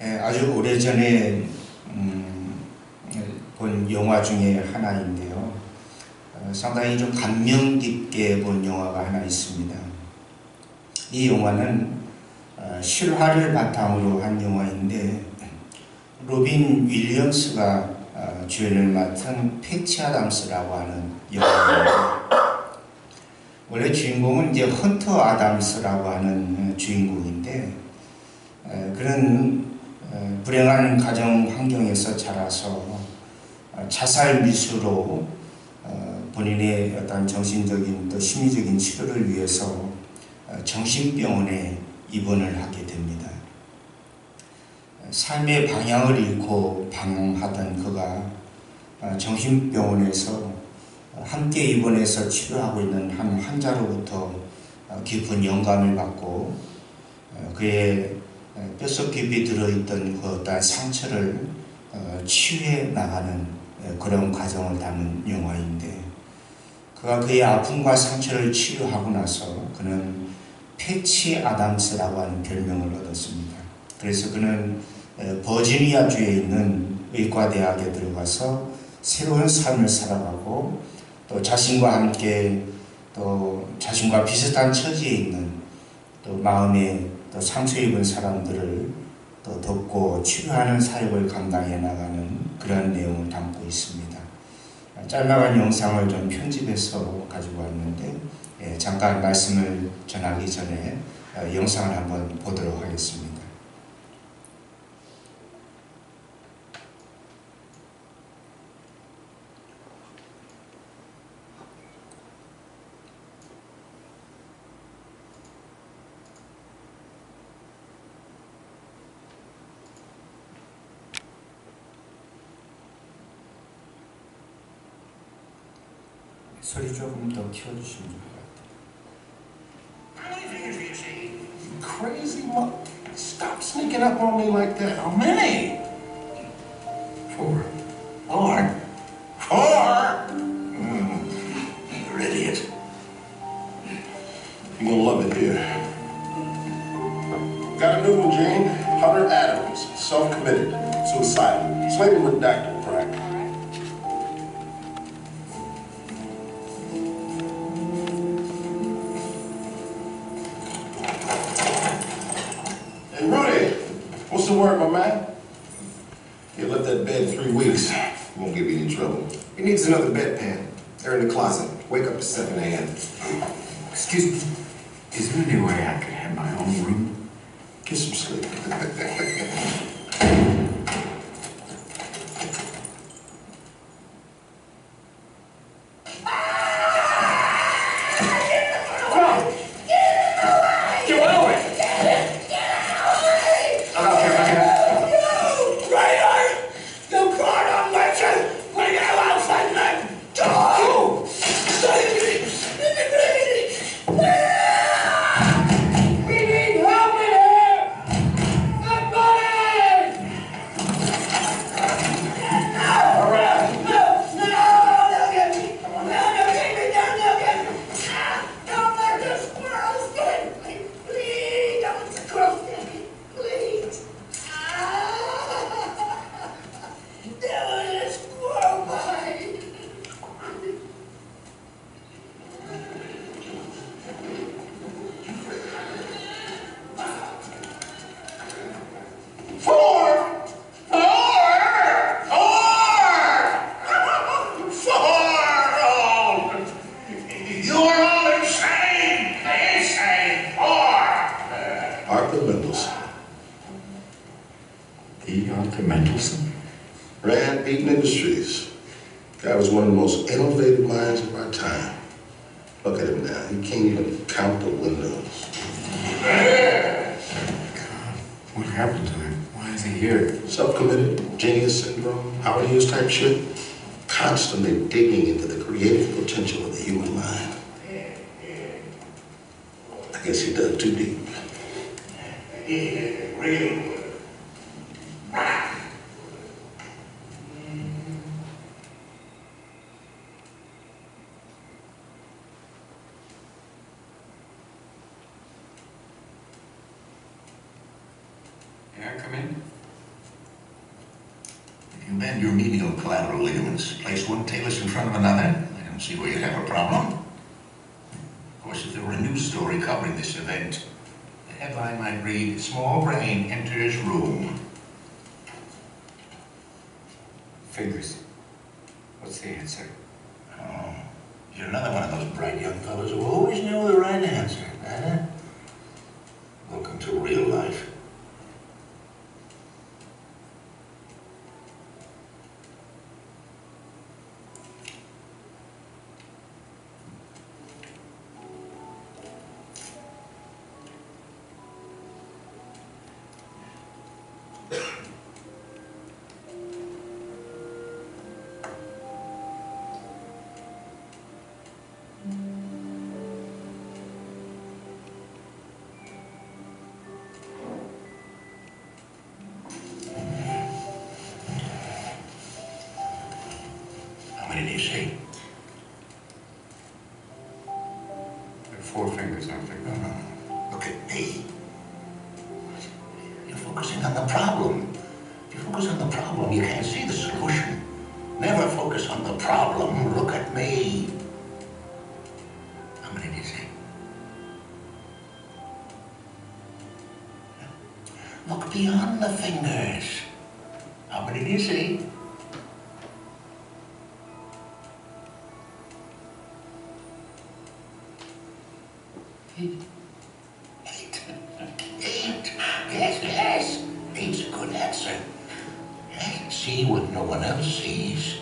아주 오래전에 본 영화 중에 하나인데요. 상당히 좀 감명 깊게 본 영화가 하나 있습니다. 이 영화는 실화를 바탕으로 한 영화인데 로빈 윌리엄스가 주연을 맡은 패치 아담스라고 하는 영화입니다. 원래 주인공은 이제 헌터 아담스라고 하는 주인공인데 그는 불행한 가정 환경에서 자라서 자살 미수로 본인의 어떤 정신적인 또 심리적인 치료를 위해서 정신병원에 입원을 하게 됩니다. 삶의 방향을 잃고 방황하던 그가 정신병원에서 함께 입원해서 치료하고 있는 한 환자로부터 깊은 영감을 받고 그의 뼛속 깊이 들어있던 그 어떤 상처를 치유해 나가는 그런 과정을 담은 영화인데 그가 그의 아픔과 상처를 치유하고 나서 그는 패치 아담스라고 하는 별명을 얻었습니다. 그래서 그는 버지니아주에 있는 의과대학에 들어가서 새로운 삶을 살아가고 또 자신과 함께 또 자신과 비슷한 처지에 있는 또 마음에 또 상처 입은 사람들을 또 돕고 치료하는 사역을 감당해 나가는 그런 내용을 담고 있습니다. 짧은 영상을 좀 편집해서 가지고 왔는데 잠깐 말씀을 전하기 전에 영상을 한번 보도록 하겠습니다. 소리 조금 더 키워주시면 좋을 것 같아요. Crazy mo... Stop sneaking up on me like that. How many? 4. 4? 4? You're an idiot. You're gonna love it here. Got a new one, Jane. Hunter Adams. Self-committed. Suicidal. Sleeping with Dr. Pratt. Hey, Rudy. What's the word, my man? You left that bed 3 weeks. Won't give you any trouble. He needs another bedpan. They're in the closet. Wake up at 7 a.m. Excuse me. Is there any way I could have my own room? Get some sleep. Arthur Mendelsohn? Ran Eaton Industries. Guy was one of the most innovative minds of our time. Look at him now. He can't even count the windows. God, what happened to him? Why is he here? Self-committed, genius syndrome, Howard Hughes type shit. Constantly digging into the creative potential of the human mind. I guess he dug too deep. Real. May I come in? can bend your medial collateral ligaments. Place one talus in front of another. I don't see where you'd have a problem. Of course, if there were a news story covering this event, the headline might read, "Small brain enters room." Fingers. What's the answer? Oh, you're another one of those bright young fellows who always knew the right answer, huh? Welcome to real life. How many do you see? There are 4 fingers, aren't there? No. Look at me. You're focusing on the problem. If you focus on the problem, you can't see the solution. Never focus on the problem. Look at me. How many do you see? Look beyond the fingers. How many do you see? 8. 8. 8. Yes. 8's a good answer. See what no one else sees.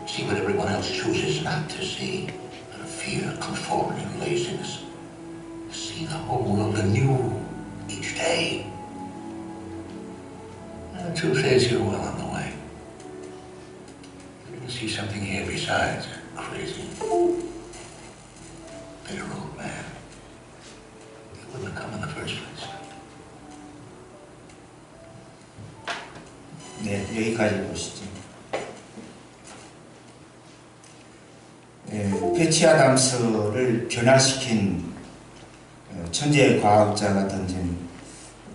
See what everyone else chooses not to see. Fear, conformity, laziness. See the whole world anew each day. The truth is, you're well on the way. You're going to see something here besides a crazy, bitter old man. He wouldn't have come in the first place. 네, 여기까지 보시죠. 패치 아담스를 변화시킨 천재 과학자가 던진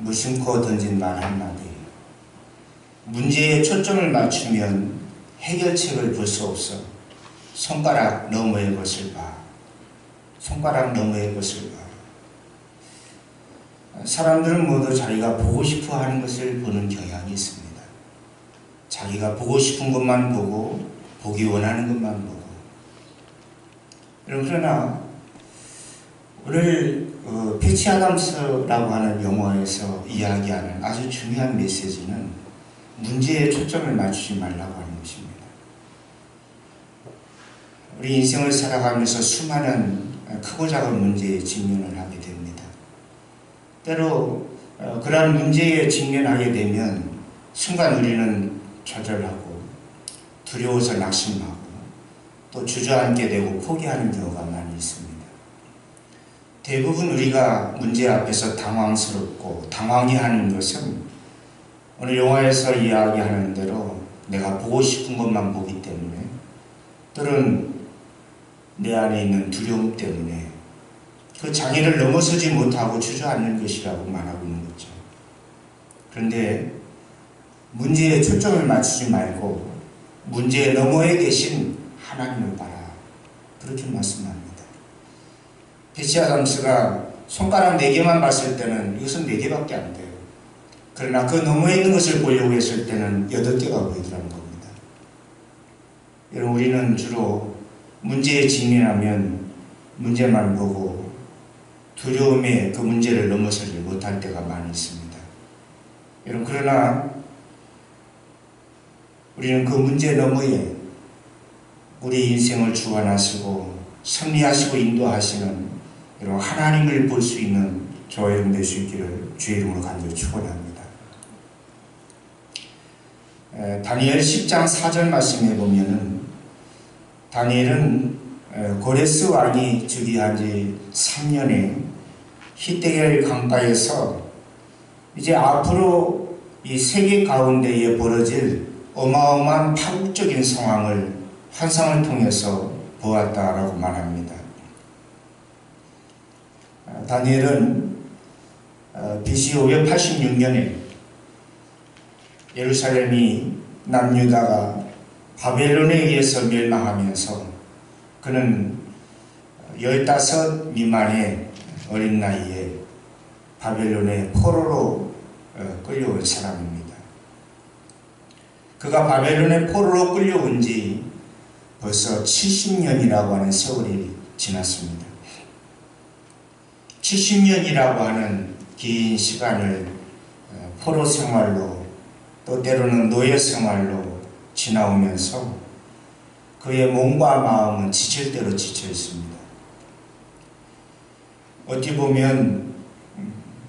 무심코 던진 말 한마디. 문제에 초점을 맞추면 해결책을 볼 수 없어. 손가락 너머의 것을 봐. 손가락 너머의 것을 봐. 사람들은 모두 자기가 보고 싶어 하는 것을 보는 경향이 있습니다. 자기가 보고 싶은 것만 보고 보기 원하는 것만 보고. 그러나 오늘 패치 아담스라고 하는 영화에서 이야기하는 아주 중요한 메시지는 문제에 초점을 맞추지 말라고 하는 것입니다. 우리 인생을 살아가면서 수많은 크고 작은 문제에 직면을 하게 됩니다. 때로 그러한 문제에 직면하게 되면 순간 우리는 좌절하고 두려워서 낙심하고 또 주저앉게 되고 포기하는 경우가 많이 있습니다. 대부분 우리가 문제 앞에서 당황스럽고 당황해하는 것은 오늘 영화에서 이야기하는 대로 내가 보고 싶은 것만 보기 때문에 또는 내 안에 있는 두려움 때문에 그 장애를 넘어서지 못하고 주저앉는 것이라고 말하고 있는 거죠. 그런데 문제에 초점을 맞추지 말고 문제의 너머에 계신 하나님을 봐라. 그렇게 말씀합니다. 패치 아담스가 손가락 4개만 봤을 때는 이것은 4개밖에 안 돼요. 그러나 그 너머에 있는 것을 보려고 했을 때는 8개가 보이더라는 겁니다. 여러분, 우리는 주로 문제에 직면하면 문제만 보고 두려움에 그 문제를 넘어서지 못할 때가 많이 있습니다. 여러분, 그러나 우리는 그 문제 너머에 우리 인생을 주관하시고 섭리하시고 인도하시는 여러분 하나님을 볼 수 있는 저와 여러분 될 수 있기를 주의 이름으로 간절히 축원합니다. 다니엘 10장 4절 말씀에 보면은 다니엘은 고레스 왕이 즉위한 지 3년에 히데겔 강가에서 이제 앞으로 이 세계 가운데에 벌어질 어마어마한 파국적인 상황을 환상을 통해서 보았다라고 말합니다. 다니엘은 BC 586년에 예루살렘이 남유다가 바벨론에 의해서 멸망하면서 그는 15 미만의 어린 나이에 바벨론의 포로로 끌려온 사람입니다. 그가 바벨론의 포로로 끌려온 지 벌써 70년이라고 하는 세월이 지났습니다. 70년이라고 하는 긴 시간을 포로 생활로 또 때로는 노예 생활로 지나오면서 그의 몸과 마음은 지칠 대로 지쳐 있습니다. 어찌 보면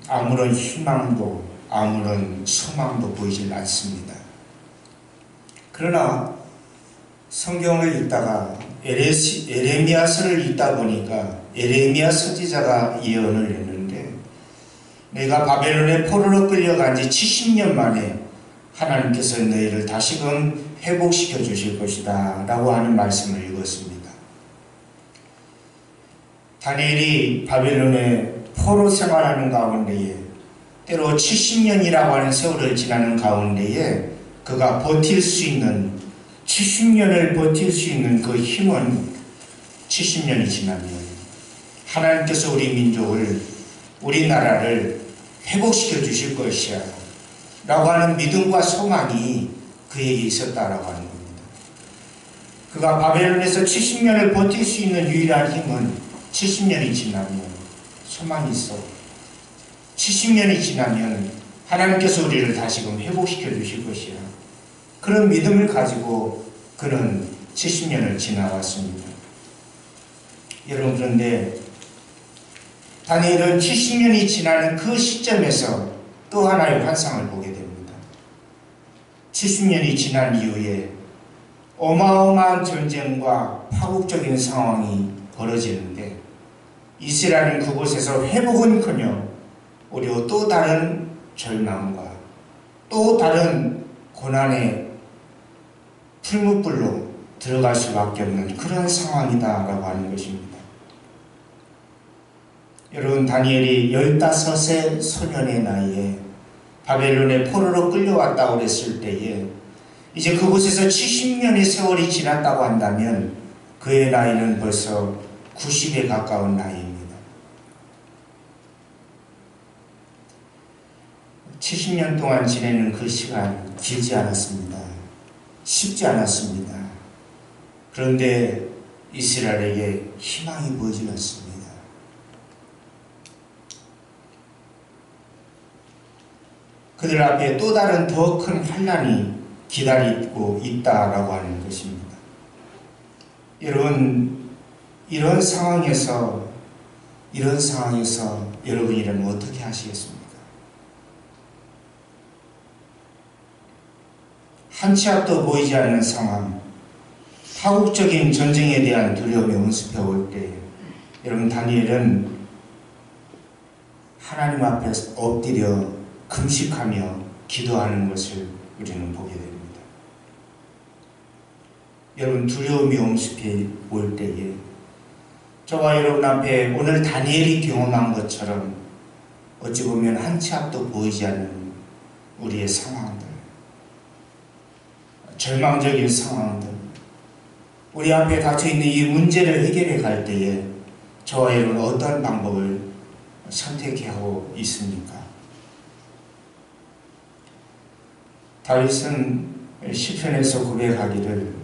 아무런 희망도 아무런 소망도 보이질 않습니다. 그러나 성경을 읽다가 에레미야서를 읽다 보니까 에레미야 선지자가 예언을 했는데 내가 바벨론의 포로로 끌려간 지 70년 만에 하나님께서 너희를 다시금 회복시켜 주실 것이다 라고 하는 말씀을 읽었습니다. 다니엘이 바벨론의 포로 생활하는 가운데에 때로 70년이라고 하는 세월을 지나는 가운데에 그가 버틸 수 있는 70년을 버틸 수 있는 그 힘은 70년이 지나면 하나님께서 우리 민족을 우리나라를 회복시켜 주실 것이야 라고 하는 믿음과 소망이 그에게 있었다라고 하는 겁니다. 그가 바벨론에서 70년을 버틸 수 있는 유일한 힘은 70년이 지나면 소망이 있어 70년이 지나면 하나님께서 우리를 다시금 회복시켜 주실 것이야. 그런 믿음을 가지고 그는 70년을 지나왔습니다. 여러분, 그런데 다니엘은 70년이 지나는 그 시점에서 또 하나의 환상을 보게 됩니다. 70년이 지난 이후에 어마어마한 전쟁과 파국적인 상황이 벌어지는데 이스라엘은 그곳에서 회복은커녕 오히려 또 다른 절망과 또 다른 고난의 풀무불로 들어갈 수밖에 없는 그런 상황이다라고 하는 것입니다. 여러분, 다니엘이 15세 소년의 나이에 바벨론의 포로로 끌려왔다고 그랬을 때에 이제 그곳에서 70년의 세월이 지났다고 한다면 그의 나이는 벌써 90에 가까운 나이입니다. 70년 동안 지내는 그 시간 길지 않았습니다. 쉽지 않았습니다. 그런데 이스라엘에게 희망이 보이지 않습니다. 그들 앞에 또 다른 더 큰 환난이 기다리고 있다라고 하는 것입니다. 여러분, 이런 상황에서 여러분이라면 어떻게 하시겠습니까? 한 치 앞도 보이지 않는 상황, 파국적인 전쟁에 대한 두려움이 응습해 올 때 여러분, 다니엘은 하나님 앞에 엎드려 금식하며 기도하는 것을 우리는 보게 됩니다. 여러분, 두려움이 응습해 올 때에 저와 여러분 앞에 오늘 다니엘이 경험한 것처럼 어찌 보면 한 치 앞도 보이지 않는 우리의 상황들, 절망적인 상황들, 우리 앞에 닥쳐있는 이 문제를 해결해 갈 때에 저와 여러분은 어떤 방법을 선택하고 있습니까? 다윗은 시편에서 고백하기를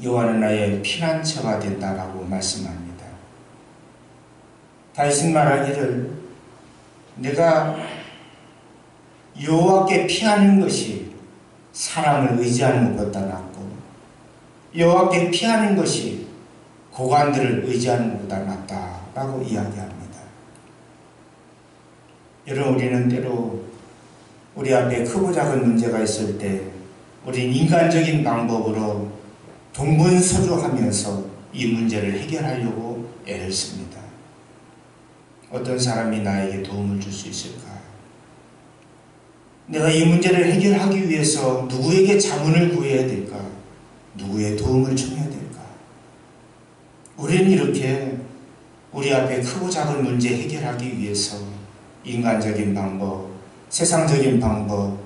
여호와는 나의 피난처가 된다라고 말씀합니다. 다윗은 말하기를 내가 여호와께 피하는 것이 사람을 의지하는 것보다 낫고 여호와께 피하는 것이 고관들을 의지하는 것보다 낫다라고 이야기합니다. 여러분, 우리는 때로 우리 앞에 크고 작은 문제가 있을 때 우리는 인간적인 방법으로 동분서주하면서 이 문제를 해결하려고 애를 씁니다. 어떤 사람이 나에게 도움을 줄 수 있을까? 내가 이 문제를 해결하기 위해서 누구에게 자문을 구해야 될까? 누구의 도움을 청해야 될까? 우리는 이렇게 우리 앞에 크고 작은 문제 해결하기 위해서 인간적인 방법, 세상적인 방법,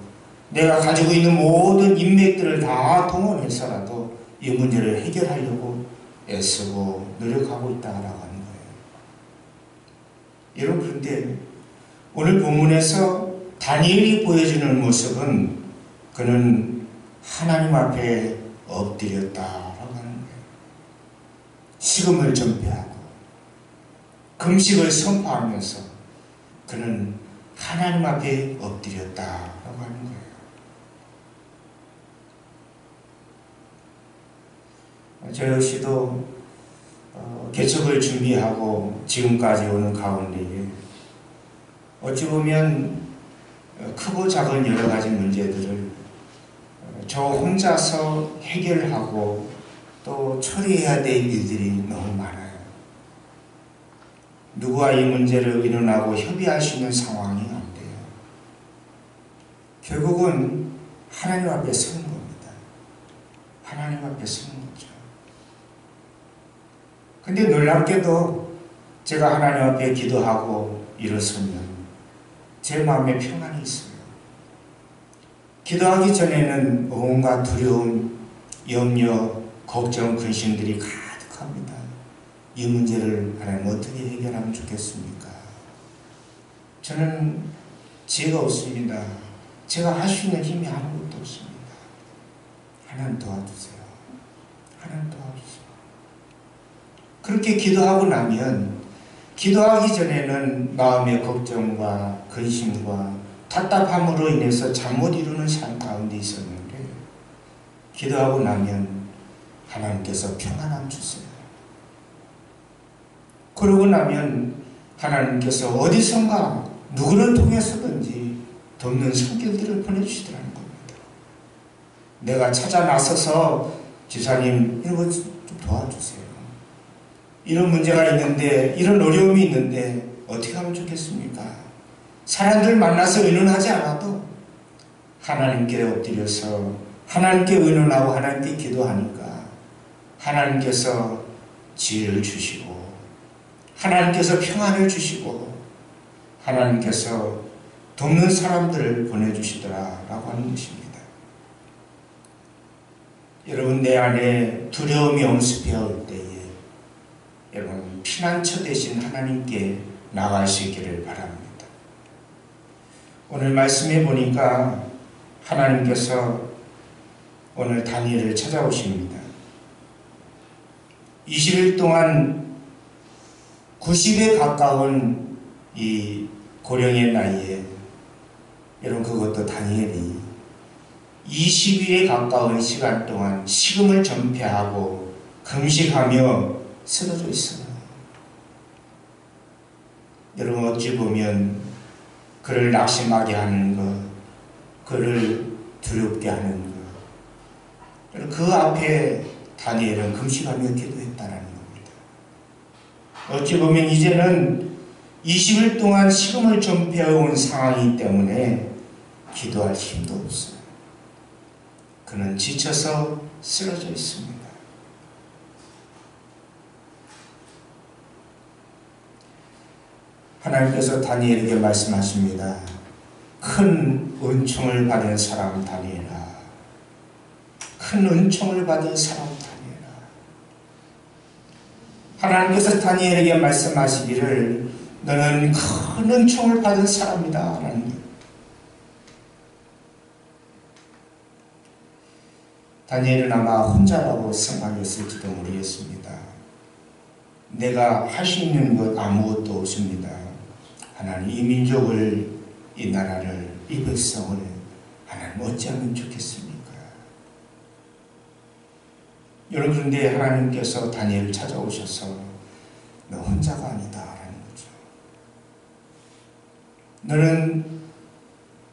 내가 가지고 있는 모든 인맥들을 다 동원해서라도 이 문제를 해결하려고 애쓰고 노력하고 있다라고 하는 거예요. 여러분, 그런데 오늘 본문에서 다니엘이 보여주는 모습은 그는 하나님 앞에 엎드렸다라고 하는 거예요. 식음을 전폐하고 금식을 선포하면서 그는 하나님 앞에 엎드렸다라고 하는 거예요. 저 역시도 개척을 준비하고 지금까지 오는 가운데에 어찌 보면 크고 작은 여러 가지 문제들을 저 혼자서 해결하고 또 처리해야 될 일들이 너무 많아요. 누구와 이 문제를 의논하고 협의할 수 있는 상황이 안 돼요. 결국은 하나님 앞에 서는 겁니다. 하나님 앞에 서는 거죠. 근데 놀랍게도 제가 하나님 앞에 기도하고 일어서면 제 마음에 평안이 있어요. 기도하기 전에는 온갖 두려움, 염려, 걱정, 근심들이 가득합니다. 이 문제를 하나님 어떻게 해결하면 좋겠습니까? 저는 지혜가 없습니다. 제가 할 수 있는 힘이 아무것도 없습니다. 하나님 도와주세요. 하나님 도와주세요. 그렇게 기도하고 나면 기도하기 전에는 마음의 걱정과 근심과 답답함으로 인해서 잠 못 이루는 삶 가운데 있었는데 기도하고 나면 하나님께서 평안함 주세요. 그러고 나면 하나님께서 어디선가 누구를 통해서든지 돕는 손길들을 보내주시더라는 겁니다. 내가 찾아 나서서 지사님 이런 거 좀 도와주세요. 이런 문제가 있는데 이런 어려움이 있는데 어떻게 하면 좋겠습니까? 사람들 만나서 의논하지 않아도 하나님께 엎드려서 하나님께 의논하고 하나님께 기도하니까 하나님께서 지혜를 주시고 하나님께서 평안을 주시고 하나님께서 돕는 사람들을 보내주시더라라고 하는 것입니다. 여러분, 내 안에 두려움이 엄습해 올 때에 여러분 피난처 되신 하나님께 나갈 수 있기를 바랍니다. 오늘 말씀해 보니까 하나님께서 오늘 다니엘을 찾아오십니다. 20일 동안 90에 가까운 이 고령의 나이에 여러분 그것도 다니엘이 20일에 가까운 시간 동안 식음을 전폐하고 금식하며 쓰러져 있어요. 여러분 어찌 보면 그를 낙심하게 하는 것, 그를 두렵게 하는 것, 그 앞에 다니엘은 금식하며 기도했다는 겁니다. 어찌 보면 이제는 20일 동안 식음을 전폐해온 상황이기 때문에 기도할 힘도 없어요. 그는 지쳐서 쓰러져 있습니다. 하나님께서 다니엘에게 말씀하십니다. 큰 은총을 받은 사람 다니엘아. 큰 은총을 받은 사람 다니엘아. 하나님께서 다니엘에게 말씀하시기를 너는 큰 은총을 받은 사람이다 라는 거예요. 다니엘은 아마 혼자라고 생각했을지도 모르겠습니다. 내가 할 수 있는 것 아무것도 없습니다. 하나님 이 민족을, 이 나라를, 이 백성을 하나님 어찌하면 좋겠습니까? 여러분 그런데 하나님께서 다니엘을 찾아오셔서 너 혼자가 아니다 라는 거죠. 너는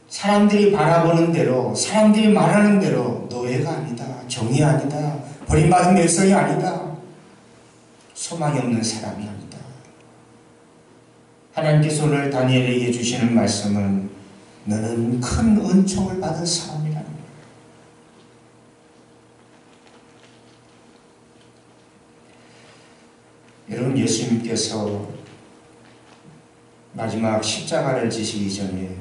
사람들이 바라보는 대로, 사람들이 말하는 대로 노예가 아니다, 종이 아니다, 버림받은 백성이 아니다, 소망이 없는 사람이 아니다. 하나님께서 오늘 다니엘에게 주시는 말씀은 너는 큰 은총을 받은 사람이라는 거예요. 여러분 예수님께서 마지막 십자가를 지시기 전에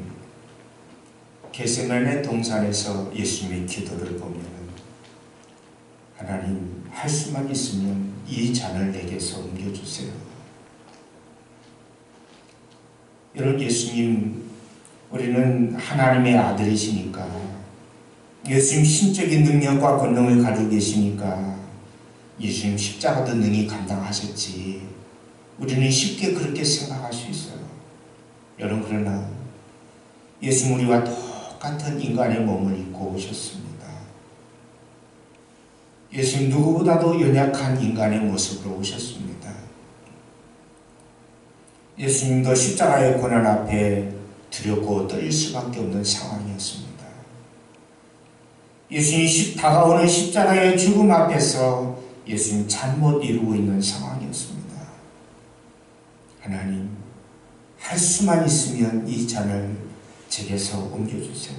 겟세마네 동산에서 예수님의 기도를 보면 하나님, 할 수만 있으면 이 잔을 내게서 옮겨주세요. 여러분, 예수님, 우리는 하나님의 아들이시니까, 예수님 신적인 능력과 권능을 가지고 계시니까 예수님 십자가도 능히 감당하셨지, 우리는 쉽게 그렇게 생각할 수 있어요. 여러분, 그러나 예수님 우리와 똑같은 인간의 몸을 입고 오셨습니다. 예수님 누구보다도 연약한 인간의 모습으로 오셨습니다. 예수님도 십자가의 고난 앞에 두렵고 떨릴 수밖에 없는 상황이었습니다. 예수님 다가오는 십자가의 죽음 앞에서 예수님 잠 못 이루고 있는 상황이었습니다. 하나님, 할 수만 있으면 이 잔을 제게서 옮겨주세요.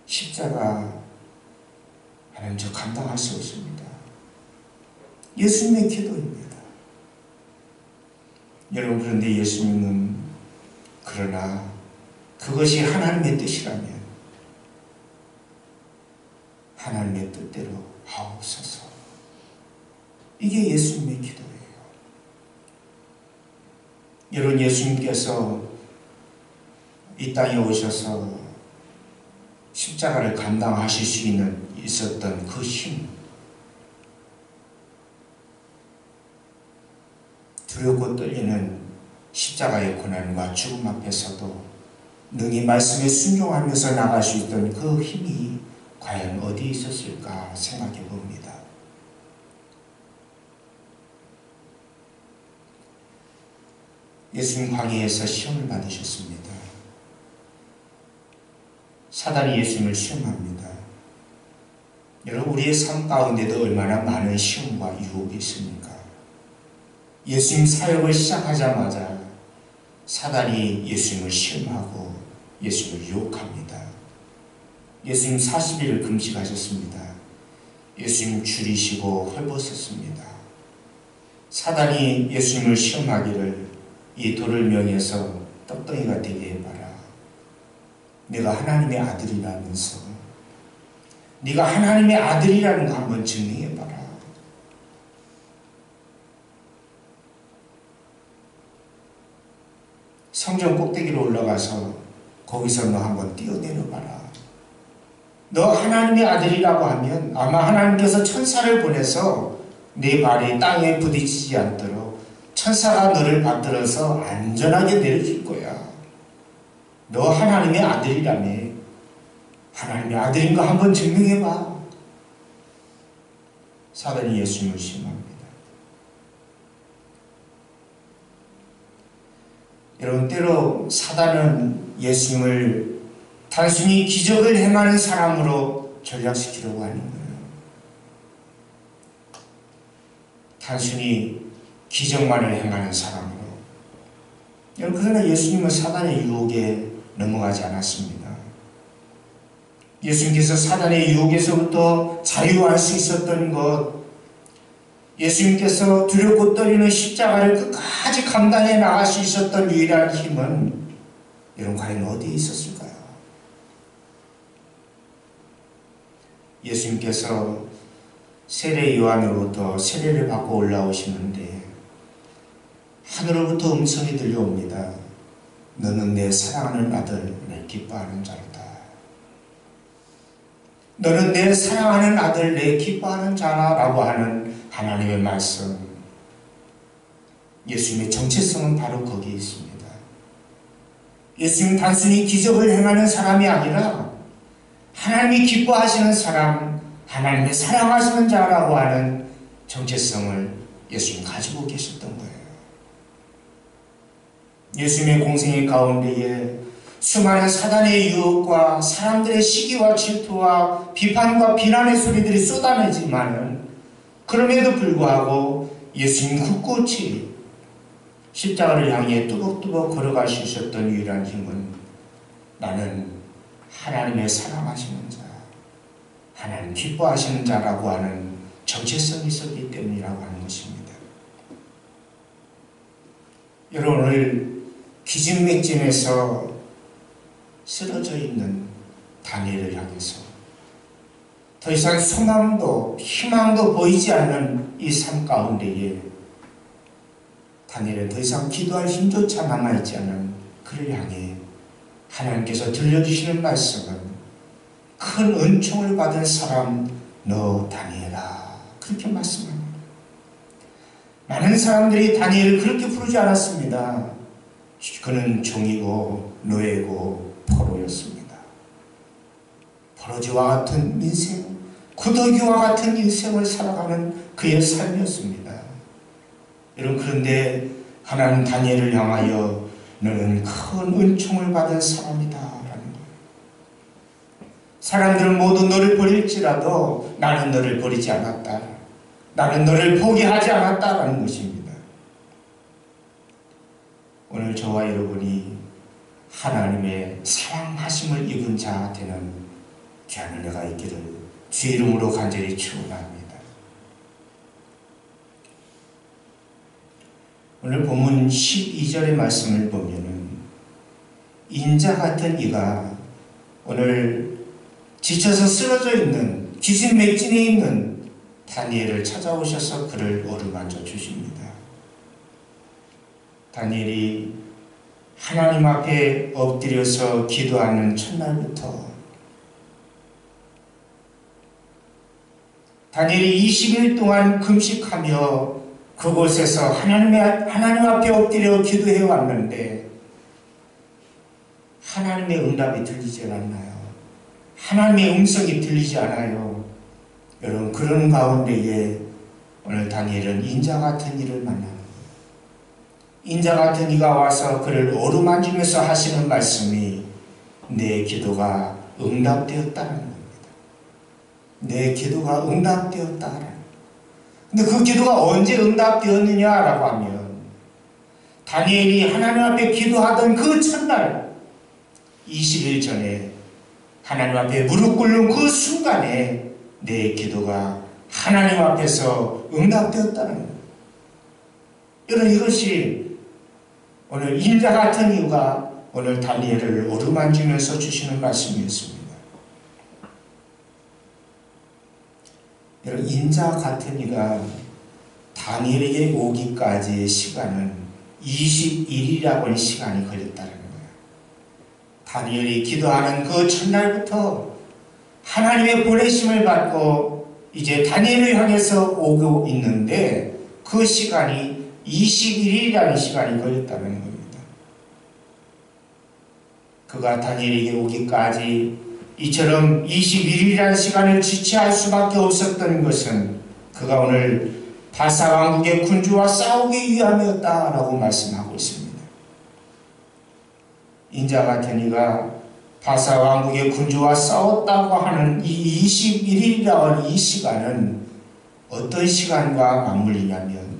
십자가 하나님, 저 감당할 수 없습니다. 예수님의 기도입니다. 여러분, 그런데 예수님은 그러나 그것이 하나님의 뜻이라면 하나님의 뜻대로 하옵소서. 이게 예수님의 기도예요. 여러분, 예수님께서 이 땅에 오셔서 십자가를 감당하실 수 있었던 그 힘, 두렵고 떨리는 십자가의 고난과 죽음 앞에서도 능히 말씀에 순종하면서 나갈 수 있던 그 힘이 과연 어디에 있었을까 생각해 봅니다. 예수님 광야에서 시험을 받으셨습니다. 사단이 예수님을 시험합니다. 여러분, 우리의 삶 가운데도 얼마나 많은 시험과 유혹이 있습니까? 예수님 사역을 시작하자마자 사단이 예수님을 시험하고 예수님을 유혹합니다. 예수님 40일을 금식하셨습니다. 예수님 줄이시고 헐벗었습니다. 사단이 예수님을 시험하기를, 이 돌을 명해서 떡덩이가 되게 해봐라. 내가 하나님의 아들이라면서, 네가 하나님의 아들이라는 거 한번 증명해봐라. 성전 꼭대기로 올라가서 거기서 너 한번 뛰어내려봐라. 너 하나님의 아들이라고 하면 아마 하나님께서 천사를 보내서 네 발이 땅에 부딪히지 않도록 천사가 너를 받들어서 안전하게 내려줄 거야. 너 하나님의 아들이라며. 하나님의 아들인 거 한번 증명해봐. 사단이 예수님을 시험합니다. 여러분, 때로 사단은 예수님을 단순히 기적을 행하는 사람으로 전락시키려고 하는 거예요. 단순히 기적만을 행하는 사람으로. 여러분, 그러나 예수님은 사단의 유혹에 넘어가지 않았습니다. 예수님께서 사단의 유혹에서부터 자유할 수 있었던 것, 예수님께서 두렵고 떨리는 십자가를 끝까지 감당해 나갈 수 있었던 유일한 힘은 여러분, 과연 어디에 있었을까요? 예수님께서 세례 요한으로부터 세례를 받고 올라오시는데 하늘로부터 음성이 들려옵니다. 너는 내 사랑하는 아들, 내 기뻐하는 자로다. 너는 내 사랑하는 아들, 내 기뻐하는 자라고 하는 하나님의 말씀. 예수님의 정체성은 바로 거기에 있습니다. 예수님은 단순히 기적을 행하는 사람이 아니라 하나님이 기뻐하시는 사람, 하나님의 사랑하시는 자라고 하는 정체성을 예수님 가지고 계셨던 거예요. 예수님의 공생의 가운데에 수많은 사단의 유혹과 사람들의 시기와 질투와 비판과 비난의 소리들이 쏟아내지만은 그럼에도 불구하고 예수님 굳굳이 십자가를 향해 뚜벅뚜벅 걸어갈 수 있었던 유일한 힘은 나는 하나님의 사랑하시는 자, 하나님 기뻐하시는 자라고 하는 정체성이 있었기 때문이라고 하는 것입니다. 여러분, 오늘 기진맥진에서 쓰러져 있는 다니엘을 향해서 더 이상 소망도 희망도 보이지 않는 이 삶 가운데에 다니엘은 더 이상 기도할 힘조차 남아있지 않은 그를 향해 하나님께서 들려주시는 말씀은 큰 은총을 받은 사람 너 다니엘아, 그렇게 말씀합니다. 많은 사람들이 다니엘을 그렇게 부르지 않았습니다. 그는 종이고 노예고 포로였습니다. 포로지와 같은 인생, 구더기와 같은 인생을 살아가는 그의 삶이었습니다. 여러분, 그런데 하나님 다니엘을 향하여 너는 큰 은총을 받은 사람이다 라는 거예요. 사람들은 모두 너를 버릴지라도 나는 너를 버리지 않았다, 나는 너를 포기하지 않았다라는 것입니다. 오늘 저와 여러분이 하나님의 사랑하심을 입은 자 되는 귀한 은혜가 있기를 주의 이름으로 간절히 축원합니다. 오늘 본문 12절의 말씀을 보면은 인자 같은 이가 오늘 지쳐서 쓰러져 있는 기진맥진에 있는 다니엘을 찾아오셔서 그를 어루만져 주십니다. 다니엘이 하나님 앞에 엎드려서 기도하는 첫날부터 다니엘이 20일 동안 금식하며 그곳에서 하나님 앞에 엎드려 기도해 왔는데 하나님의 응답이 들리지 않나요? 하나님의 음성이 들리지 않아요. 여러분, 그런 가운데에 오늘 다니엘은 인자 같은 이를 만납니다. 인자 같은 이가 와서 그를 어루만지면서 하시는 말씀이 내 기도가 응답되었다는 겁니다. 내 기도가 응답되었다. 근데 그 기도가 언제 응답되었느냐라고 하면 다니엘이 하나님 앞에 기도하던 그 첫날 20일 전에 하나님 앞에 무릎 꿇는 그 순간에 내 기도가 하나님 앞에서 응답되었다는 거예요. 여러분, 이것이 오늘 인자 같은 이유가 오늘 다니엘을 어루만지면서 주시는 말씀이었습니다. 여러분, 인자 같은 이가 다니엘에게 오기까지의 시간은 21일이라고 하는 시간이 걸렸다는 거예요. 다니엘이 기도하는 그 첫날부터 하나님의 보내심을 받고 이제 다니엘을 향해서 오고 있는데 그 시간이 21일이라는 시간이 걸렸다는 겁니다. 그가 다니엘에게 오기까지 이처럼 21일이라는 시간을 지체할 수밖에 없었던 것은 그가 오늘 바사 왕국의 군주와 싸우기 위함이었다라고 말씀하고 있습니다. 인자 같은 이가 바사 왕국의 군주와 싸웠다고 하는 이 21일이라는 이 시간은 어떤 시간과 맞물리냐면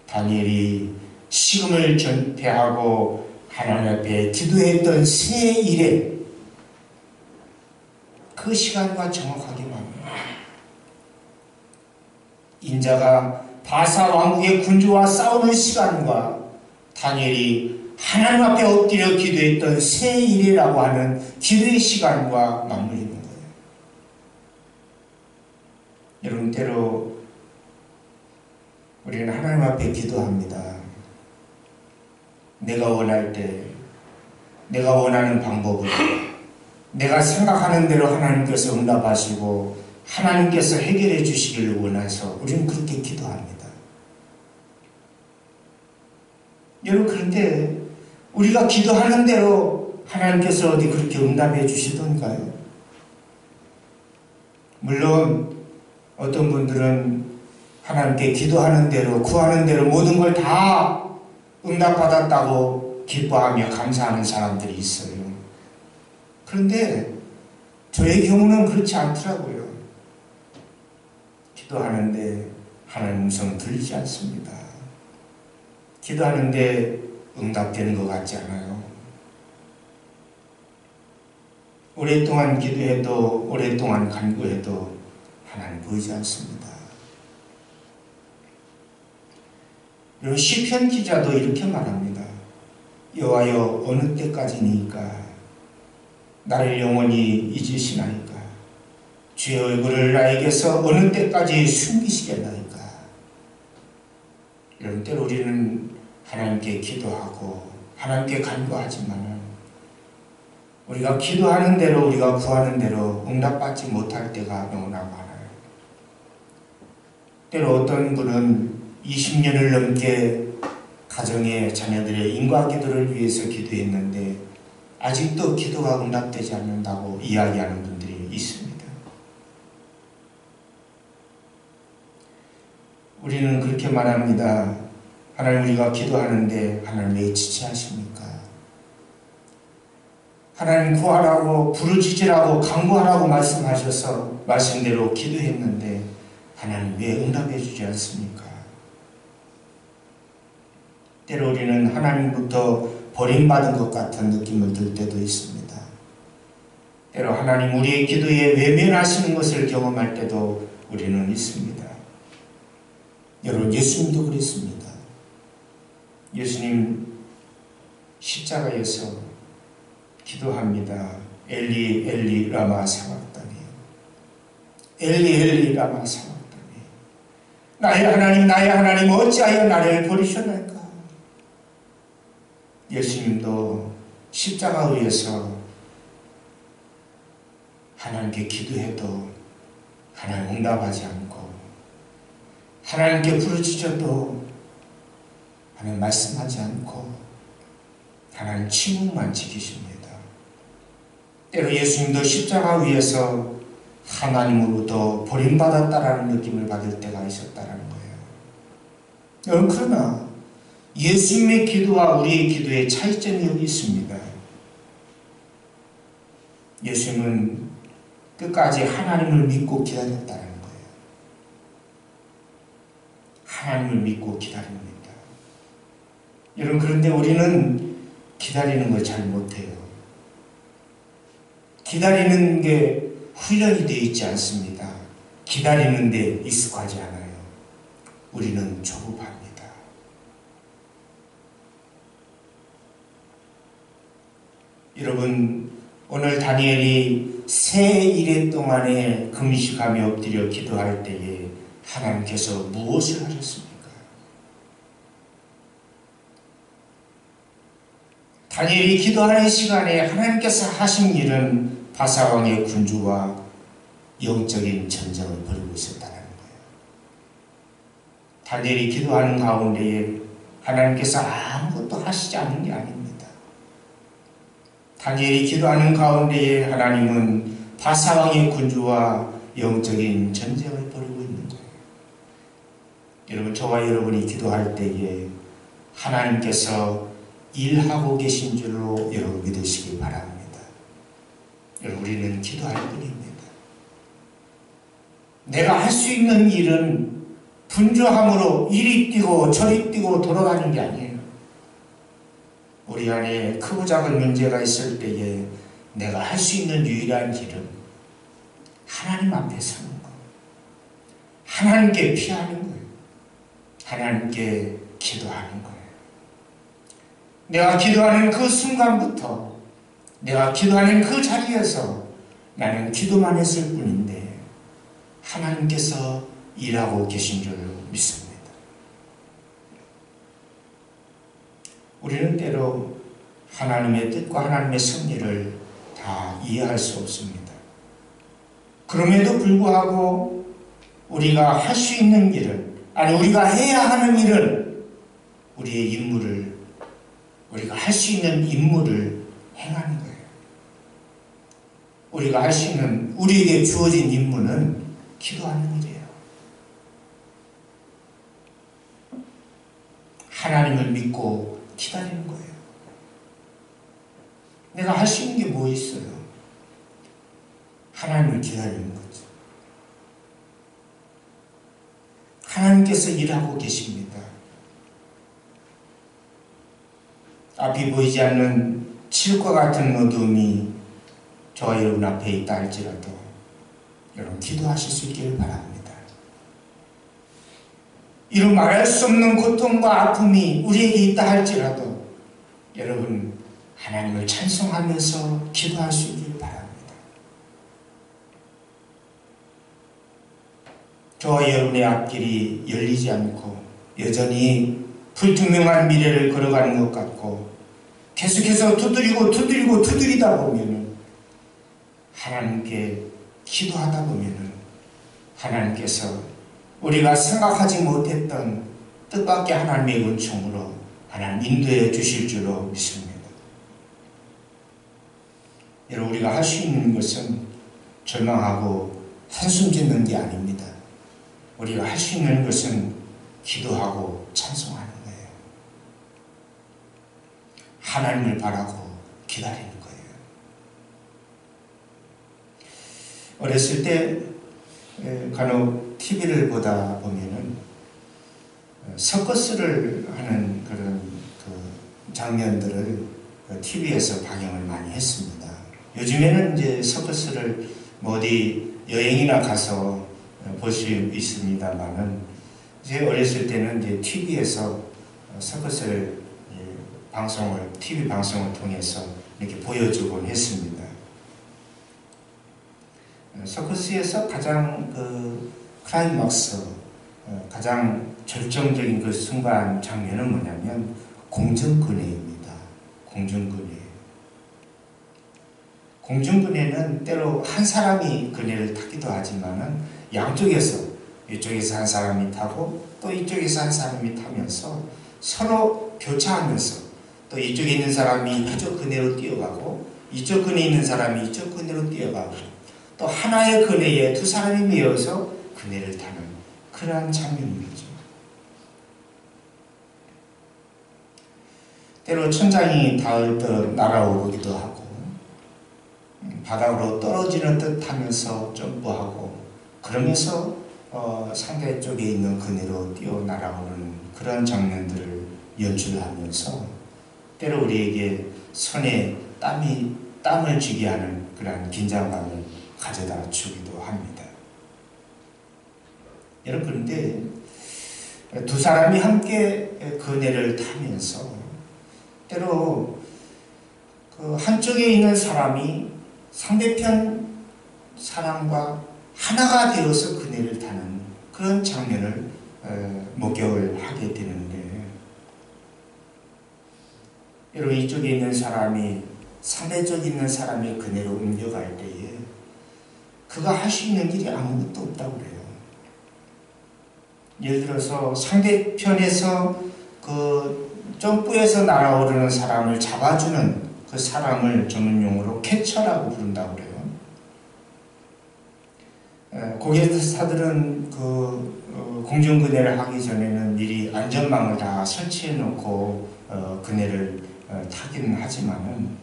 다니엘이 식음을 전폐하고 하나님 앞에 기도했던 새 일에 그 시간과 정확하게 맞습니다. 인자가 바사 왕국의 군주와 싸우는 시간과 다니엘이 하나님 앞에 엎드려 기도했던 새 일이라고 하는 기도의 시간과 맞물리는 거예요. 여러분, 때로 우리는 하나님 앞에 기도합니다. 내가 원할 때, 내가 원하는 방법으로, 내가 생각하는 대로 하나님께서 응답하시고 하나님께서 해결해 주시기를 원해서 우리는 그렇게 기도합니다. 여러분, 그런데 우리가 기도하는 대로 하나님께서 어디 그렇게 응답해 주시던가요? 물론 어떤 분들은 하나님께 기도하는 대로, 구하는 대로 모든 걸 다 응답받았다고 기뻐하며 감사하는 사람들이 있어요. 그런데 저의 경우는 그렇지 않더라고요. 기도하는데 하나님 음성 들리지 않습니다. 기도하는데 응답되는 것 같지 않아요. 오랫동안 기도해도, 오랫동안 간구해도 하나님 보이지 않습니다. 여러분, 시편 기자도 이렇게 말합니다. 여호와여, 어느 때까지니까 나를 영원히 잊으시나이까? 주의 얼굴을 나에게서 어느 때까지 숨기시겠나이까? 이런 때로 우리는 하나님께 기도하고 하나님께 간구하지만 우리가 기도하는 대로 우리가 구하는 대로 응답받지 못할 때가 너무나 많아요. 때로 어떤 분은 20년을 넘게 가정의 자녀들의 인과기도를 위해서 기도했는데 아직도 기도가 응답되지 않는다고 이야기하는 분들이 있습니다. 우리는 그렇게 말합니다. 하나님, 우리가 기도하는데 하나님 왜 지체하십니까? 하나님 구하라고 부르짖으라고 간구하라고 말씀하셔서 말씀대로 기도했는데 하나님 왜 응답해 주지 않습니까? 때로 우리는 하나님부터 버림받은 것 같은 느낌을 들 때도 있습니다. 때로 하나님 우리의 기도에 외면하시는 것을 경험할 때도 우리는 있습니다. 여러분, 예수님도 그랬습니다. 예수님 십자가에서 기도합니다. 엘리 엘리 라마 사박다니, 엘리 엘리 라마 사박다니, 나의 하나님 어찌하여 나를 버리셨나이까? 예수님도 십자가 위에서 하나님께 기도해도 하나님 응답하지 않고 하나님께 부르짖어도 하나님 말씀하지 않고 하나님 침묵만 지키십니다. 때로 예수님도 십자가 위에서 하나님으로부터 버림받았다라는 느낌을 받을 때가 있었다라는 거예요. 그러나 예수님의 기도와 우리의 기도의 차이점이 여기 있습니다. 예수님은 끝까지 하나님을 믿고 기다렸다는 거예요. 하나님을 믿고 기다립니다. 여러분, 그런데 우리는 기다리는 걸 잘 못해요. 기다리는 게 훈련이 되어 있지 않습니다. 기다리는 데 익숙하지 않아요. 우리는 조급합니다. 여러분, 오늘 다니엘이 세 일해 동안에 금식하며 엎드려 기도할 때에 하나님께서 무엇을 하셨습니까? 다니엘이 기도하는 시간에 하나님께서 하신 일은 바사왕의 군주와 영적인 전쟁을 벌이고 있었다는 거예요. 다니엘이 기도하는 가운데에 하나님께서 아무것도 하시지 않은 게 아닙니다. 다니엘이 기도하는 가운데에 하나님은 바사왕의 군주와 영적인 전쟁을 벌이고 있는 거예요. 여러분, 저와 여러분이 기도할 때에 하나님께서 일하고 계신 줄로 여러분 믿으시기 바랍니다. 여러분, 우리는 기도할 뿐입니다. 내가 할 수 있는 일은 분주함으로 이리 뛰고 저리 뛰고 돌아가는 게 아니에요. 우리 안에 크고 작은 문제가 있을 때에 내가 할 수 있는 유일한 길은 하나님 앞에 서는 거, 하나님께 피하는 거예요. 하나님께 기도하는 거예요. 내가 기도하는 그 순간부터, 내가 기도하는 그 자리에서 나는 기도만 했을 뿐인데 하나님께서 일하고 계신 줄 믿습니다. 우리는 때로 하나님의 뜻과 하나님의 섭리를 다 이해할 수 없습니다. 그럼에도 불구하고 우리가 할 수 있는 일을, 아니 우리가 해야 하는 일은 우리의 임무를, 우리가 할 수 있는 임무를 행하는 거예요. 우리가 할 수 있는, 우리에게 주어진 임무는 기도하는 일이에요. 하나님을 믿고 기다리는 거예요. 내가 할 수 있는 게 뭐 있어요? 하나님을 기다리는 거죠. 하나님께서 일하고 계십니다. 앞이 보이지 않는 칠과 같은 어둠이 저와 여러분 앞에 있다 할지라도 여러분 기도하실 수 있기를 바랍니다. 이루 말할 수 없는 고통과 아픔이 우리에게 있다 할지라도 여러분 하나님을 찬송하면서 기도할 수 있기를 바랍니다. 저와 여러분의 앞길이 열리지 않고 여전히 불투명한 미래를 걸어가는 것 같고 계속해서 두드리다 보면은 하나님께 기도하다 보면은 하나님께서 우리가 생각하지 못했던 뜻밖의 하나님의 은총으로 하나님 인도해 주실 줄로 믿습니다. 여러분, 우리가 할 수 있는 것은 절망하고 한숨 짓는 게 아닙니다. 우리가 할 수 있는 것은 기도하고 찬송하는 거예요. 하나님을 바라고 기다리는 거예요. 어렸을 때 간혹 TV를 보다 보면은 서커스를 하는 그런 장면들을 TV에서 방영을 많이 했습니다. 요즘에는 이제 서커스를 어디 여행이나 가서 볼 수 있습니다만은 제 어렸을 때는 이제 TV에서 서커스를 TV 방송을 통해서 이렇게 보여주곤 했습니다. 서커스에서 가장 클라이막스, 가장 절정적인 그 순간 장면은 뭐냐면 공중근회입니다. 공중근회는 때로 한 사람이 그네를 타기도 하지만은 양쪽에서 이쪽에서 한 사람이 타고 또 이쪽에서 한 사람이 타면서 서로 교차하면서 또 이쪽에 있는 사람이 이쪽 그네로 뛰어가고 이쪽 그네에 있는 사람이 이쪽 그네로 뛰어가고 또 하나의 그네에 두 사람이 메어서 그네를 타는 그러한 장면이죠. 때로 천장이 닿을 듯 날아오르기도 하고 바닥으로 떨어지는 듯 하면서 점프하고 그러면서 상대 쪽에 있는 그네로 뛰어 날아오는 그런 장면들을 연출하면서 때로 우리에게 손에 땀을 쥐게 하는 그런 긴장감을 가져다 주기도 합니다. 여러분, 그런데 두 사람이 함께 그네를 타면서 때로 그 한쪽에 있는 사람이 상대편 사람과 하나가 되어서 그네를 타는 그런 장면을 목격을 하게 되는데, 여러분, 이쪽에 있는 사람이 상대쪽에 있는 사람의 그네로 옮겨갈 때에 그가 할 수 있는 일이 아무것도 없다고 그래요. 예를 들어서 상대편에서 그 점프해서 날아오르는 사람을 잡아주는 그 사람을 전문용어로 캐쳐라고 부른다고 그래요. 고객사들은 공중그네를 하기 전에는 미리 안전망을 다 설치해 놓고 그네를 타기는 하지만은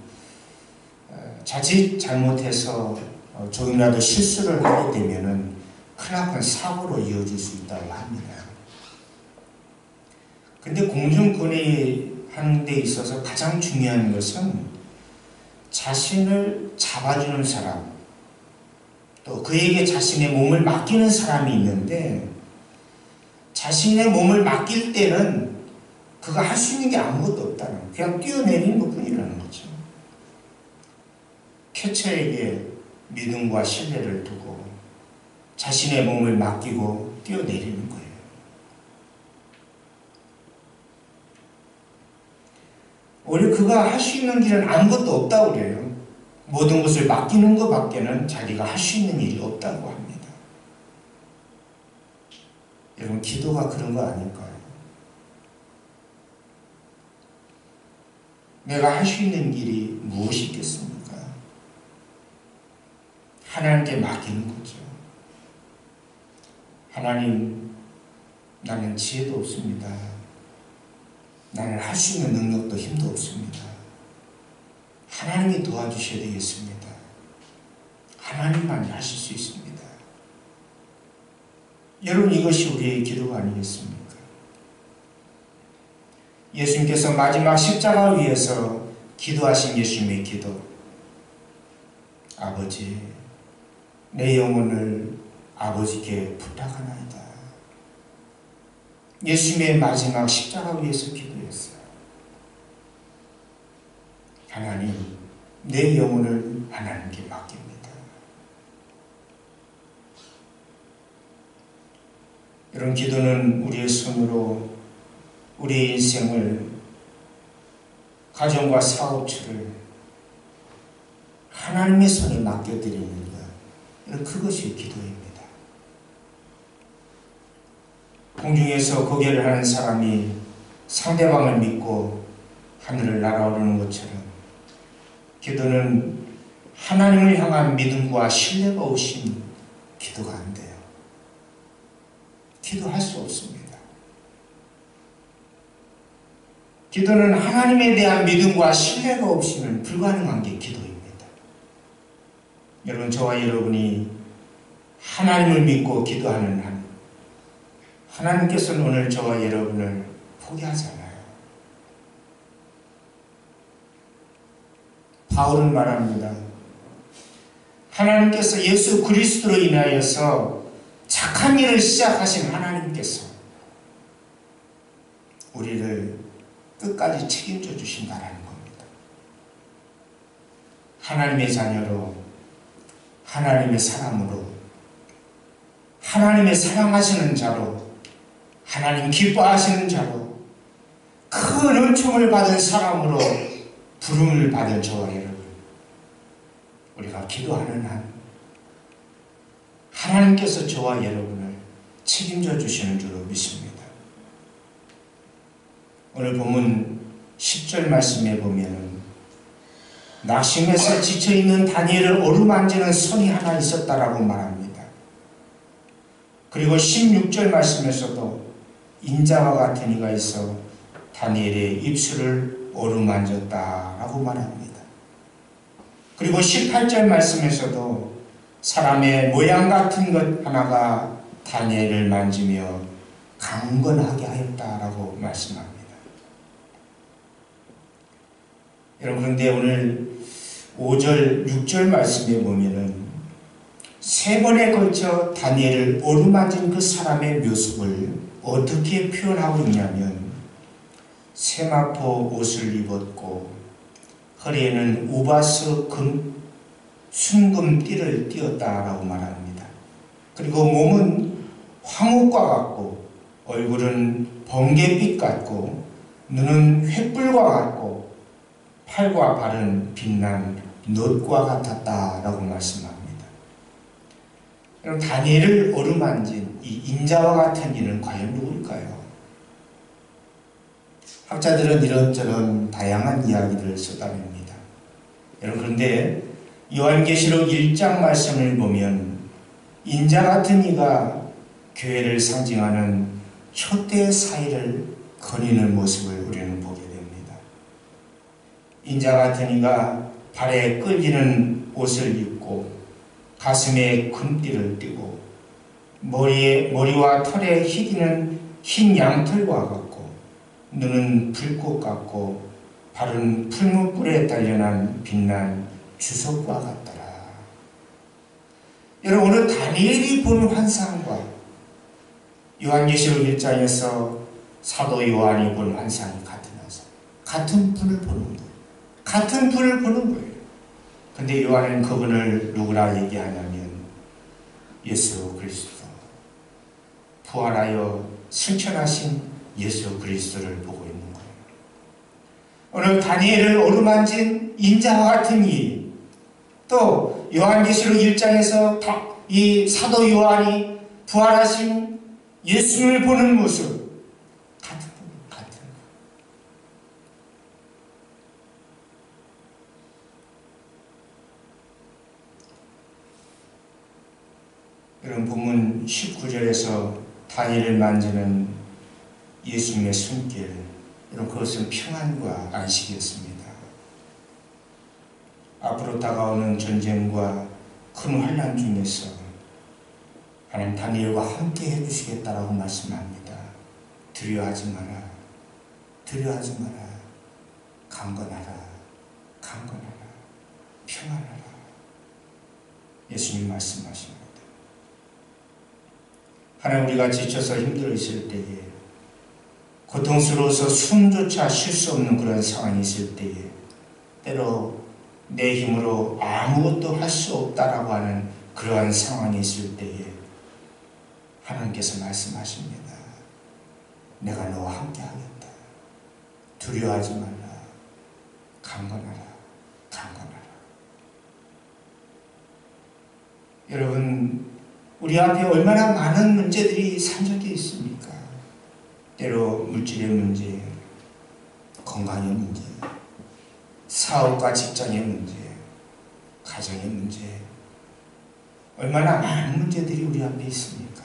자칫 잘못해서 조금이라도 실수를 하게 되면은 크나큰 사고로 이어질 수 있다고 합니다. 근데 공중그네 하는 데 있어서 가장 중요한 것은 자신을 잡아주는 사람, 또 그에게 자신의 몸을 맡기는 사람이 있는데, 자신의 몸을 맡길 때는 그가 할 수 있는 게 아무것도 없다는, 그냥 뛰어내리는 것 뿐이라는 거죠. 캐쳐에게 믿음과 신뢰를 두고 자신의 몸을 맡기고 뛰어내리는 거예요. 오히려 그가 할 수 있는 길은 아무것도 없다고 그래요. 모든 것을 맡기는 것 밖에는 자기가 할 수 있는 일이 없다고 합니다. 여러분, 기도가 그런 거 아닐까요? 내가 할 수 있는 일이 무엇이 있겠습니까? 하나님께 맡기는 거죠. 하나님, 나는 지혜도 없습니다. 나는 할 수 있는 능력도 힘도 없습니다. 하나님이 도와주셔야 되겠습니다. 하나님만이 하실 수 있습니다. 여러분, 이것이 우리의 기도가 아니겠습니까? 예수님께서 마지막 십자가 위에서 기도하신 예수님의 기도. 아버지, 내 영혼을 아버지께 부탁하나이다. 예수님의 마지막 십자가 위에서 기도했어요. 하나님, 내 영혼을 하나님께 맡깁니다. 그런 기도는 우리의 손으로 우리의 인생을, 가정과 사업처를 하나님의 손에 맡겨드리는 것, 그것이 기도입니다. 공중에서 고개를 하는 사람이 상대방을 믿고 하늘을 날아오르는 것처럼 기도는 하나님을 향한 믿음과 신뢰가 오신 기도가 안 돼요. 기도할 수 없습니다. 기도는 하나님에 대한 믿음과 신뢰가 없이는 불가능한 게 기도입니다. 여러분, 저와 여러분이 하나님을 믿고 기도하는 한, 하나님께서는 오늘 저와 여러분을 포기하잖아요. 바울은 말합니다. 하나님께서 예수 그리스도로 인하여서 착한 일을 시작하신 하나님께서 우리를 끝까지 책임져 주신다라는 겁니다. 하나님의 자녀로, 하나님의 사람으로, 하나님의 사랑하시는 자로, 하나님 기뻐하시는 자로, 큰 은총을 받은 사람으로 부름을 받은 저와 여러분, 우리가 기도하는 한 하나님께서 저와 여러분을 책임져 주시는 줄로 믿습니다. 오늘 본문 10절 말씀에 보면 낙심해서 지쳐있는 다니엘을 어루만지는 손이 하나 있었다라고 말합니다. 그리고 16절 말씀에서도 인자와 같은 이가 있어 다니엘의 입술을 어루만졌다라고 말합니다. 그리고 18절 말씀에서도 사람의 모양 같은 것 하나가 다니엘을 만지며 강건하게 하였다라고 말씀합니다. 여러분, 그런데 오늘 5절, 6절 말씀에 보면은 세 번에 걸쳐 다니엘을 어루만진 그 사람의 모습을 어떻게 표현하고 있냐면 세마포 옷을 입었고 허리에는 우바스 순금띠를 띄었다라고 말합니다. 그리고 몸은 황옥과 같고 얼굴은 번개빛 같고 눈은 횃불과 같고 팔과 발은 빛난 놋과 같았다라고 말씀합니다. 여러분, 다니엘을 어루만진 이 인자와 같은 이는 과연 누구일까요? 학자들은 이런저런 다양한 이야기들을 쏟아냅니다. 여러분, 그런데 요한계시록 1장 말씀을 보면 인자 같은 이가 교회를 상징하는 촛대 사이를 거니는 모습을 우리는 보게 됩니다. 인자 같은 이가 발에 끌리는 옷을 입고 가슴에 금띠를 띠고 머리와 털에 희기는 흰 양털과 같고 눈은 불꽃 같고 발은 풀무불에 단련한 빛난 주석과 같더라. 여러분, 오늘 다니엘이 본 환상과 요한계시록 1장에서 사도 요한이 본 환상이 같은 환상, 같은 분을 보는 거예요. 같은 분을 보는 거예요. 근데 요한은 그분을 누구라 얘기하냐면 예수 그리스도, 부활하여 승천하신 예수 그리스도를 보고 있는 거예요. 오늘 다니엘을 어루만진 인자와 같은 이, 또 요한계시록 1장에서 이 사도 요한이 부활하신 예수를 보는 모습, 같은 거. 여러분, 본문 19절에서 다니엘을 만지는 예수님의 손길, 이런 그것은 평안과 안식이었습니다. 앞으로 다가오는 전쟁과 큰 환난 중에서 하나님 다니엘과 함께 해주시겠다라고 말씀합니다. 두려워하지 마라. 두려워하지 마라. 강건하라. 강건하라. 평안하라. 예수님 말씀하십니다. 하나님, 우리가 지쳐서 힘들어 있을 때에, 고통스러워서 숨조차 쉴 수 없는 그런 상황이 있을 때에, 때로 내 힘으로 아무것도 할 수 없다라고 하는 그러한 상황이 있을 때에 하나님께서 말씀하십니다. 내가 너와 함께 하겠다. 두려워하지 말라. 강건하라. 강건하라. 여러분, 우리 앞에 얼마나 많은 문제들이 산적해 있습니까? 때로 물질의 문제, 건강의 문제, 사업과 직장의 문제, 가정의 문제, 얼마나 많은 문제들이 우리 앞에 있습니까?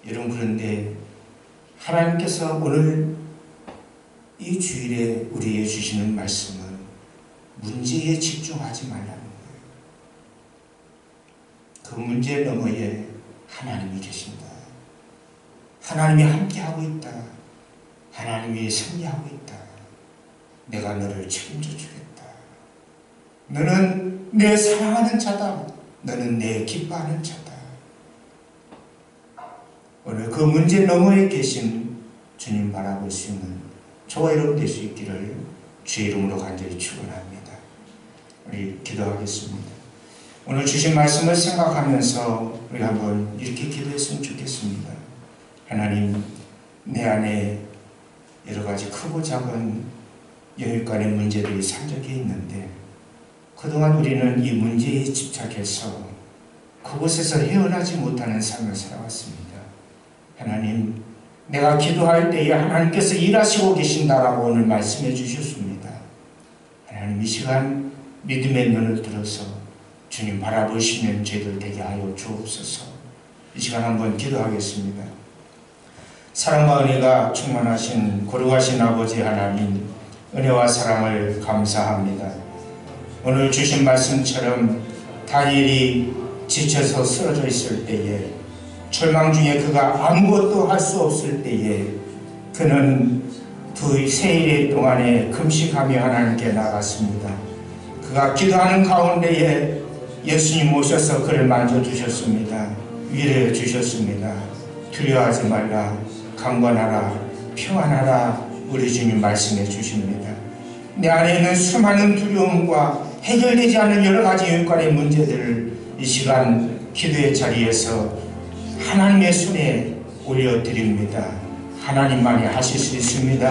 여러분, 그런데 하나님께서 오늘 이 주일에 우리에게 주시는 말씀은 문제에 집중하지 말라는 거예요. 그 문제 너머에 하나님이 계신다. 하나님이 함께하고 있다. 하나님이 승리하고 있다. 내가 너를 책임져 주겠다. 너는 내 사랑하는 자다. 너는 내 기뻐하는 자다. 오늘 그 문제 너머에 계신 주님 바라볼 수 있는 저와 여러분 될 수 있기를 주의 이름으로 간절히 축원합니다. 우리 기도하겠습니다. 오늘 주신 말씀을 생각하면서 우리 한번 이렇게 기도했으면 좋겠습니다. 하나님, 내 안에 여러 가지 크고 작은 영육간의 문제들이 산적해 있는데 그동안 우리는 이 문제에 집착해서 그곳에서 헤어나지 못하는 삶을 살아왔습니다. 하나님, 내가 기도할 때에 하나님께서 일하시고 계신다라고 오늘 말씀해 주셨습니다. 하나님, 이 시간 믿음의 눈을 들어서 주님 바라보시는 저희들 되게 하여 주옵소서. 이 시간 한번 기도하겠습니다. 사랑과 은혜가 충만하신 거룩하신 아버지 하나님, 은혜와 사랑을 감사합니다. 오늘 주신 말씀처럼 다니엘이 지쳐서 쓰러져 있을 때에, 절망 중에 그가 아무것도 할 수 없을 때에 그는 세 일 동안에 금식하며 하나님께 나갔습니다. 그가 기도하는 가운데에 예수님 오셔서 그를 만져주셨습니다. 위로해 주셨습니다. 두려워하지 말라. 강건하라. 평안하라. 우리 주님 말씀해 주십니다. 내 안에 있는 수많은 두려움과 해결되지 않는 여러 가지 영육간의 문제들을 이 시간 기도의 자리에서 하나님의 손에 올려드립니다. 하나님만이 하실 수 있습니다.